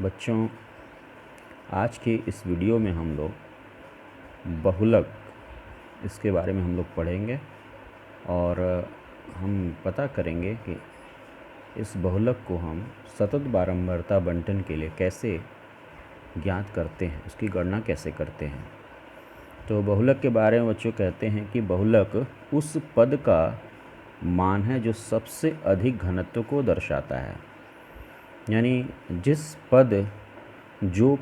बच्चों, आज के इस वीडियो में हम लोग बहुलक इसके बारे में हम लोग पढ़ेंगे और हम पता करेंगे कि इस बहुलक को हम सतत बारंबारता बंटन के लिए कैसे ज्ञात करते हैं, उसकी गणना कैसे करते हैं। तो बहुलक के बारे में बच्चों कहते हैं कि बहुलक उस पद का मान है जो सबसे अधिक घनत्व को दर्शाता है। यानी जो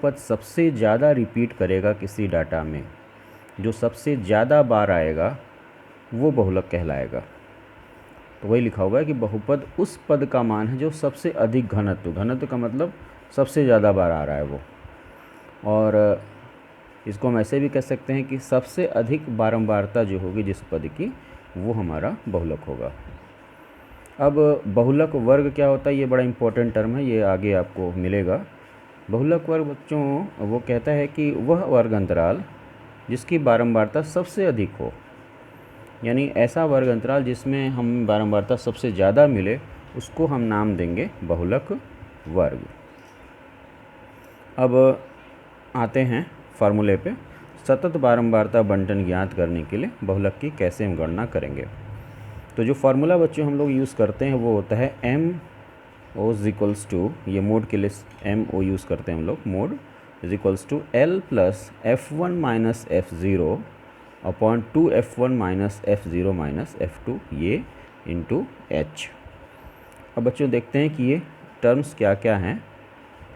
पद सबसे ज़्यादा रिपीट करेगा किसी डाटा में, जो सबसे ज़्यादा बार आएगा, वो बहुलक कहलाएगा। तो वही लिखा हुआ है कि बहुपद उस पद का मान है जो सबसे अधिक घनत्व का मतलब सबसे ज़्यादा बार आ रहा है वो। और इसको हम ऐसे भी कह सकते हैं कि सबसे अधिक बारंबारता जो होगी जिस पद की, वो हमारा बहुलक होगा। अब बहुलक वर्ग क्या होता है, ये बड़ा इम्पोर्टेंट टर्म है, ये आगे आपको मिलेगा। बहुलक वर्ग बच्चों वो कहता है कि वह वर्ग अंतराल जिसकी बारंबारता सबसे अधिक हो, यानी ऐसा वर्ग अंतराल जिसमें हम बारंबारता सबसे ज़्यादा मिले, उसको हम नाम देंगे बहुलक वर्ग। अब आते हैं फार्मूले पे। सतत बारंबारता बंटन ज्ञात करने के लिए बहुलक की कैसे हम गणना करेंगे। तो जो फार्मूला बच्चों हम लोग यूज़ करते हैं वो होता है M O is equals to, ये मोड के लिए एम ओ यूज़ करते हैं हम लोग, mode is equals to L plus F1 minus F0 upon 2F1 minus F0 minus F2, ये इंटू एच। अब बच्चों देखते हैं कि ये टर्म्स क्या क्या हैं।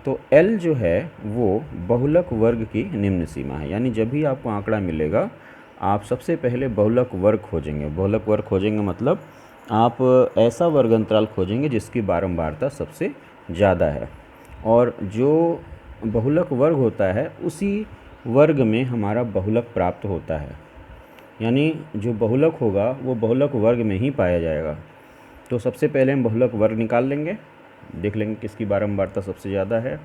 तो L जो है वो बहुलक वर्ग की निम्न सीमा है, यानी जब भी आपको आंकड़ा मिलेगा आप सबसे पहले बहुलक वर्ग खोजेंगे। बहुलक वर्ग खोजेंगे मतलब आप ऐसा वर्ग अंतराल खोजेंगे जिसकी बारंबारता सबसे ज़्यादा है, और जो बहुलक वर्ग होता है उसी वर्ग में हमारा बहुलक प्राप्त होता है। यानी जो बहुलक होगा वो बहुलक वर्ग में ही पाया जाएगा। तो सबसे पहले हम बहुलक वर्ग निकाल लेंगे, देख लेंगे किसकी बारंबारता सबसे ज़्यादा है।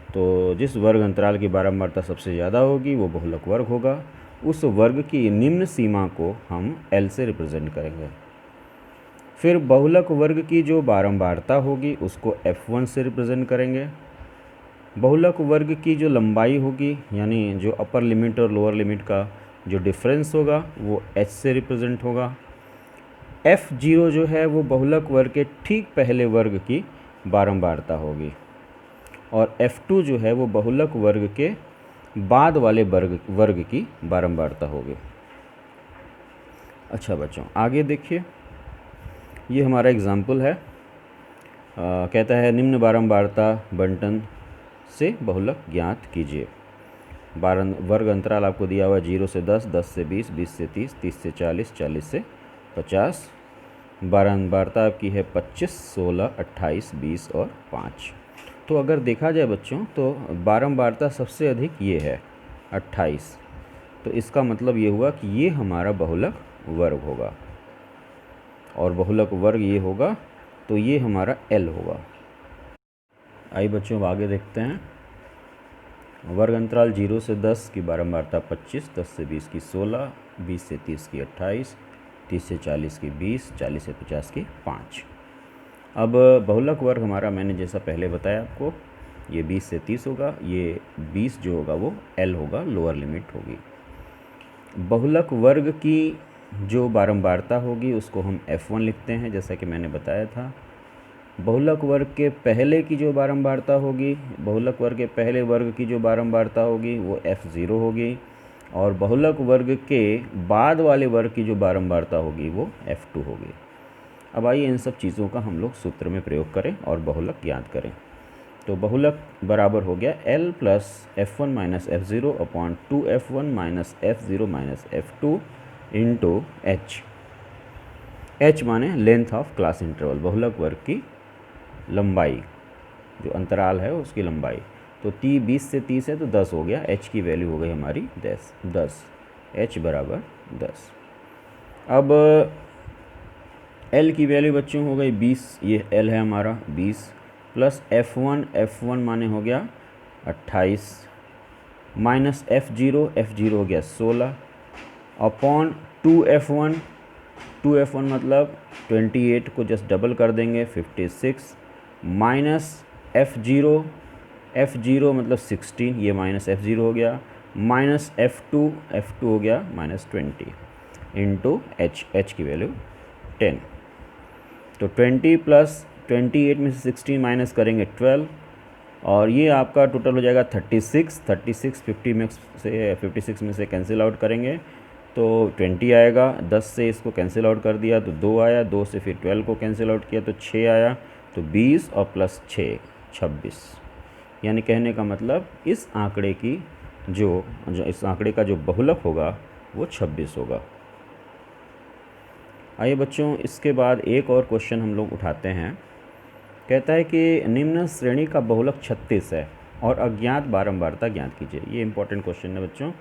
तो जिस वर्ग अंतराल की बारंबारता सबसे ज़्यादा होगी वो बहुलक वर्ग होगा। उस वर्ग की निम्न सीमा को हम L से रिप्रेजेंट करेंगे। फिर बहुलक वर्ग की जो बारंबारता होगी उसको F1 से रिप्रेजेंट करेंगे। बहुलक वर्ग की जो लंबाई होगी, यानी जो अपर लिमिट और लोअर लिमिट का जो डिफरेंस होगा, वो H से रिप्रेजेंट होगा। F0 जो है वो बहुलक वर्ग के ठीक पहले वर्ग की बारंबारता होगी, और F2 जो है वो बहुलक वर्ग के बाद वाले वर्ग की बारंबारता होगी। अच्छा बच्चों, आगे देखिए, ये हमारा एग्जाम्पल है। कहता है निम्न बारंबारता बंटन से बहुलक ज्ञात कीजिए। वर्ग अंतराल आपको दिया हुआ है 0 से 10, 10 से 20, 20 से 30, 30 से 40, 40 से 50। बारंबारता आपकी है 25, 16, 28, 20 और 5। तो अगर देखा जाए बच्चों तो बारंबारता सबसे अधिक ये है 28। तो इसका मतलब ये हुआ कि ये हमारा बहुलक वर्ग होगा, और बहुलक वर्ग ये होगा तो ये हमारा L होगा। आइए बच्चों अब आगे देखते हैं। वर्ग अंतराल 0 से 10 की बारंबारता 25, 10 से 20 की 16, 20 से 30 की 28, 30 से 40 की 20, 40 से 50 की 5। अब बहुलक वर्ग हमारा मैंने जैसा पहले बताया आपको, ये 20 से 30 होगा, ये 20 जो होगा वो L होगा, लोअर लिमिट होगी। बहुलक वर्ग की जो बारंबारता होगी उसको हम F1 लिखते हैं, जैसा कि मैंने बताया था। बहुलक वर्ग के पहले की जो बारंबारता होगी, बहुलक वर्ग के पहले वर्ग की जो बारंबारता होगी वो F0 होगी, और बहुलक वर्ग के बाद वाले वर्ग की जो बारंबारता होगी वो F2 होगी। अब आइए इन सब चीज़ों का हम लोग सूत्र में प्रयोग करें और बहुलक ज्ञात करें। तो बहुलक बराबर हो गया L plus F1 minus F0 upon 2F1 minus F0 minus F2 into H। H माने लेंथ ऑफ क्लास इंटरवल, बहुलक वर्ग की लंबाई, जो अंतराल है उसकी लंबाई। तो 20 से 30 है तो 10 हो गया, H की वैल्यू हो गई हमारी 10। H बराबर 10। अब L की वैल्यू बच्चों हो गई 20, ये L है हमारा 20, प्लस F1 माने हो गया 28, माइनस F0 हो गया 16, अपॉन 2F1 मतलब 28 को जस्ट डबल कर देंगे 56, माइनस F0 F0 मतलब 16, ये माइनस F0 हो गया, माइनस F2 हो गया माइनस 20 इंटू h की वैल्यू 10। तो 20 प्लस 28 में से 16 माइनस करेंगे 12, और ये आपका टोटल हो जाएगा 36। 50 में से कैंसिल आउट करेंगे तो 20 आएगा। 10 से इसको कैंसिल आउट कर दिया तो 2 आया, 2 से फिर 12 को कैंसिल आउट किया तो 6 आया, तो 20 और प्लस 6 26। यानी कहने का मतलब इस आंकड़े की इस आंकड़े का जो बहुलक होगा वो 26 होगा। आइए बच्चों, इसके बाद एक और क्वेश्चन हम लोग उठाते हैं। कहता है कि निम्न श्रेणी का बहुलक 36 है और अज्ञात बारंबारता ज्ञात कीजिए। ये इंपॉर्टेंट क्वेश्चन है बच्चों।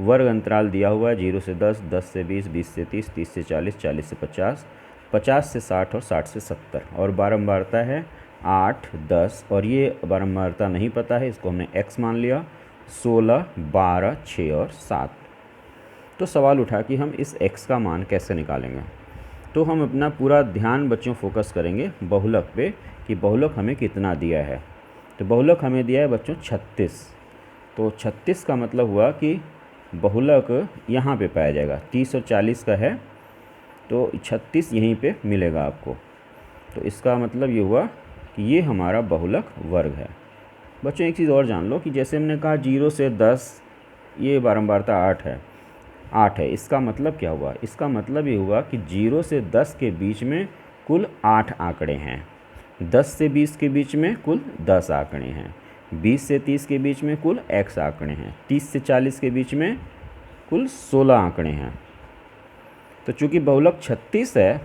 वर्ग अंतराल दिया हुआ है 0 से 10, 10 से 20, 20 से 30, 30 से 40, 40 से 50, 50 से 60 और 60 से 70, और बारंबारता है 8, 10, और ये बारंबारता नहीं पता है, इसको हमने x मान लिया, 16, 12, 6 और 7। तो सवाल उठा कि हम इस x का मान कैसे निकालेंगे। तो हम अपना पूरा ध्यान बच्चों फोकस करेंगे बहुलक पे कि बहुलक हमें कितना दिया है। तो बहुलक हमें दिया है बच्चों 36। तो 36 का मतलब हुआ कि बहुलक यहाँ पे पाया जाएगा। 30 और 40 का है तो 36 यहीं पे मिलेगा आपको। तो इसका मतलब ये हुआ कि ये हमारा बहुलक वर्ग है। बच्चों एक चीज़ और जान लो कि जैसे हमने कहा 0 से 10, ये बारंबारता 8 है। इसका मतलब क्या हुआ? इसका मतलब ये हुआ कि 0 से 10 के बीच में कुल 8 आंकड़े हैं, 10 से 20 के बीच में कुल 10 आंकड़े हैं, 20 से 30 के बीच में कुल x आंकड़े हैं, 30 से 40 के बीच में कुल 16 आंकड़े हैं। तो चूँकि बहुलक 36 है,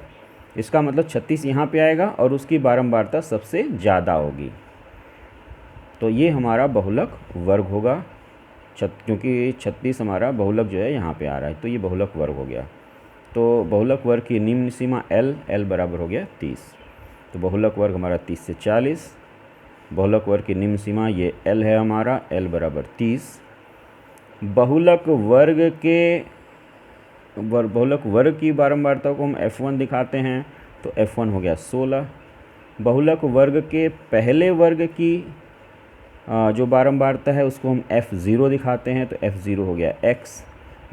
इसका मतलब 36 यहाँ पे आएगा और उसकी बारंबारता सबसे ज़्यादा होगी। तो ये हमारा बहुलक वर्ग होगा, क्योंकि 36 हमारा बहुलक जो है यहाँ पे आ रहा है, तो ये बहुलक वर्ग हो गया। तो बहुलक वर्ग की निम्न सीमा L बराबर हो गया 30। तो बहुलक वर्ग हमारा 30 से 40, बहुलक वर्ग की निम्न सीमा ये L है हमारा, L बराबर 30। बहुलक वर्ग की बारंबारता को हम F1 दिखाते हैं, तो F1 हो गया 16। बहुलक वर्ग के पहले वर्ग की जो बारंबारता है उसको हम F0 दिखाते हैं, तो F0 हो गया x।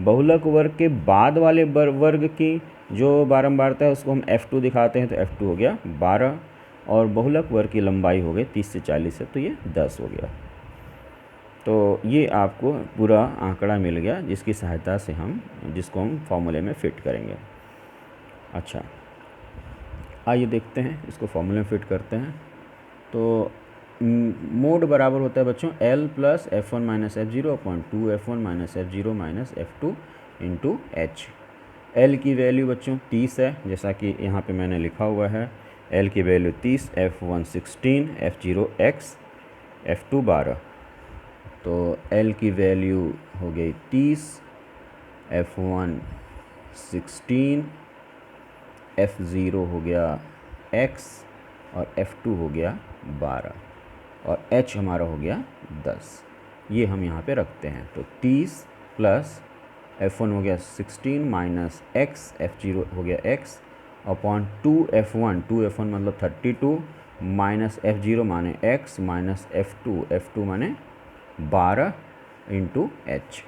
बहुलक वर्ग के बाद वाले वर्ग की जो बारंबारता है उसको हम F2 दिखाते हैं, तो F2 हो गया 12। और बहुलक वर्ग की लंबाई हो गई 30 से 40 है, तो ये 10 हो गया। तो ये आपको पूरा आंकड़ा मिल गया जिसकी सहायता से जिसको हम फॉर्मूले में फ़िट करेंगे। अच्छा, आइए देखते हैं, इसको फॉर्मूले में फ़िट करते हैं। तो मोड बराबर होता है बच्चों L plus F1 minus F0 upon 2 F1 minus F0 minus F2 into H। L की वैल्यू बच्चों 30 है, जैसा कि यहाँ पे मैंने लिखा हुआ है। L की value 30, F1 16, F0 x, F2 12। तो L की वैल्यू हो गई 30, F1 16, F0 हो गया x और F2 हो गया 12, और h हमारा हो गया 10। ये हम यहाँ पे रखते हैं। तो 30 प्लस F1 हो गया 16 माइनस x, F0 हो गया x अपॉन 2 F1 मतलब 32 माइनस F0 माने x माइनस F2 माने 12 इंटू h।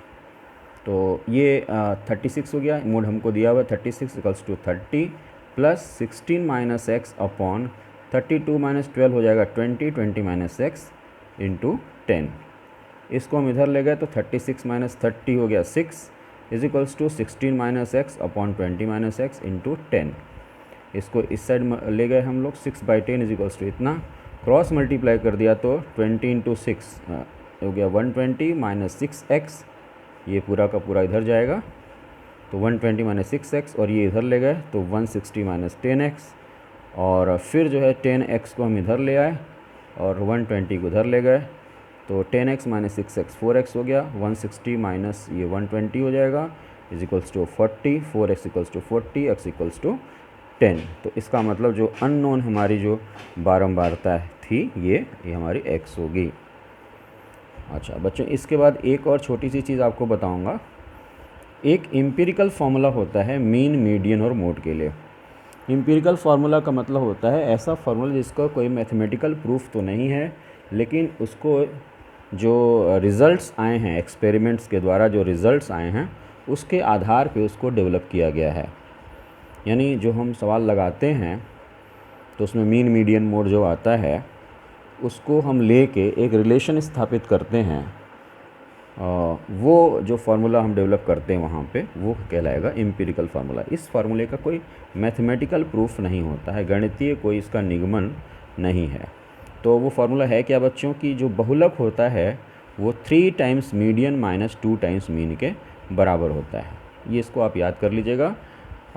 तो ये 36 हो गया। मोड हमको दिया हुआ 36 equals to 30 plus 16 minus x upon 32 minus 12 हो जाएगा 20 माइनस एक्स इंटू 10। इसको हम इधर ले गए तो 36 माइनस 30 हो गया 6 is equals to 16 minus x upon 20 minus x into 10। इसको इस साइड ले गए हम लोग, 6/10 इज इक्वल्स टू इतना, क्रॉस मल्टीप्लाई कर दिया तो 20 इंटू 6 हो गया 120 माइनस 6x, ये पूरा का पूरा इधर जाएगा तो 120 माइनस 6x, और ये इधर ले गए तो 160 माइनस 10x, और फिर जो है 10x को हम इधर ले आए और 120 को इधर ले गए तो 10x माइनस 6x 4x हो गया, 160 माइनस ये 120 हो जाएगा is equals to 40, 4x equals to 40, x equals to 10। तो इसका मतलब जो अननोन हमारी जो बारंबारता थी ये हमारी x होगी। अच्छा बच्चों, इसके बाद एक और छोटी सी चीज़ आपको बताऊंगा। एक एम्पिरिकल फार्मूला होता है मीन, मीडियन और मोड के लिए। एम्पिरिकल फार्मूला का मतलब होता है ऐसा फार्मूला जिसका कोई मैथमेटिकल प्रूफ तो नहीं है, लेकिन उसको जो रिज़ल्ट्स आए हैं एक्सपेरिमेंट्स के द्वारा, जो रिज़ल्ट्स आए हैं उसके आधार पे उसको डेवलप किया गया है। यानी जो हम सवाल लगाते हैं तो उसमें मीन मीडियन मोड जो आता है उसको हम लेके एक रिलेशन स्थापित करते हैं, वो जो फार्मूला हम डेवलप करते हैं वहाँ पे वो कहलाएगा एम्पिरिकल फार्मूला। इस फार्मूले का कोई मैथमेटिकल प्रूफ नहीं होता है, गणितीय कोई इसका निगमन नहीं है। तो वो फार्मूला है क्या बच्चों की जो बहुलक होता है वो 3 times median minus 2 times mean के बराबर होता है। ये इसको आप याद कर लीजिएगा।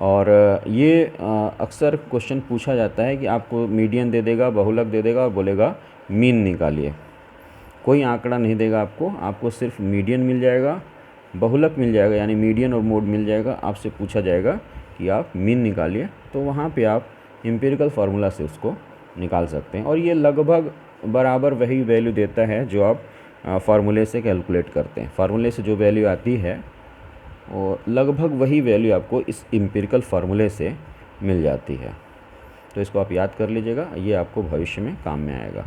और ये अक्सर क्वेश्चन पूछा जाता है कि आपको मीडियन दे देगा, बहुलक दे देगा और बोलेगा मीन निकालिए। कोई आंकड़ा नहीं देगा आपको सिर्फ मीडियन मिल जाएगा, बहुलक मिल जाएगा यानी मीडियन और मोड मिल जाएगा। आपसे पूछा जाएगा कि आप मीन निकालिए, तो वहाँ पे आप एम्पिरिकल फार्मूला से उसको निकाल सकते हैं। और ये लगभग बराबर वही वैल्यू देता है जो आप फार्मूले से कैलकुलेट करते हैं। फार्मूले से जो वैल्यू आती है और लगभग वही वैल्यू आपको इस एम्पिरिकल फार्मूले से मिल जाती है। तो इसको आप याद कर लीजिएगा, ये आपको भविष्य में काम में आएगा।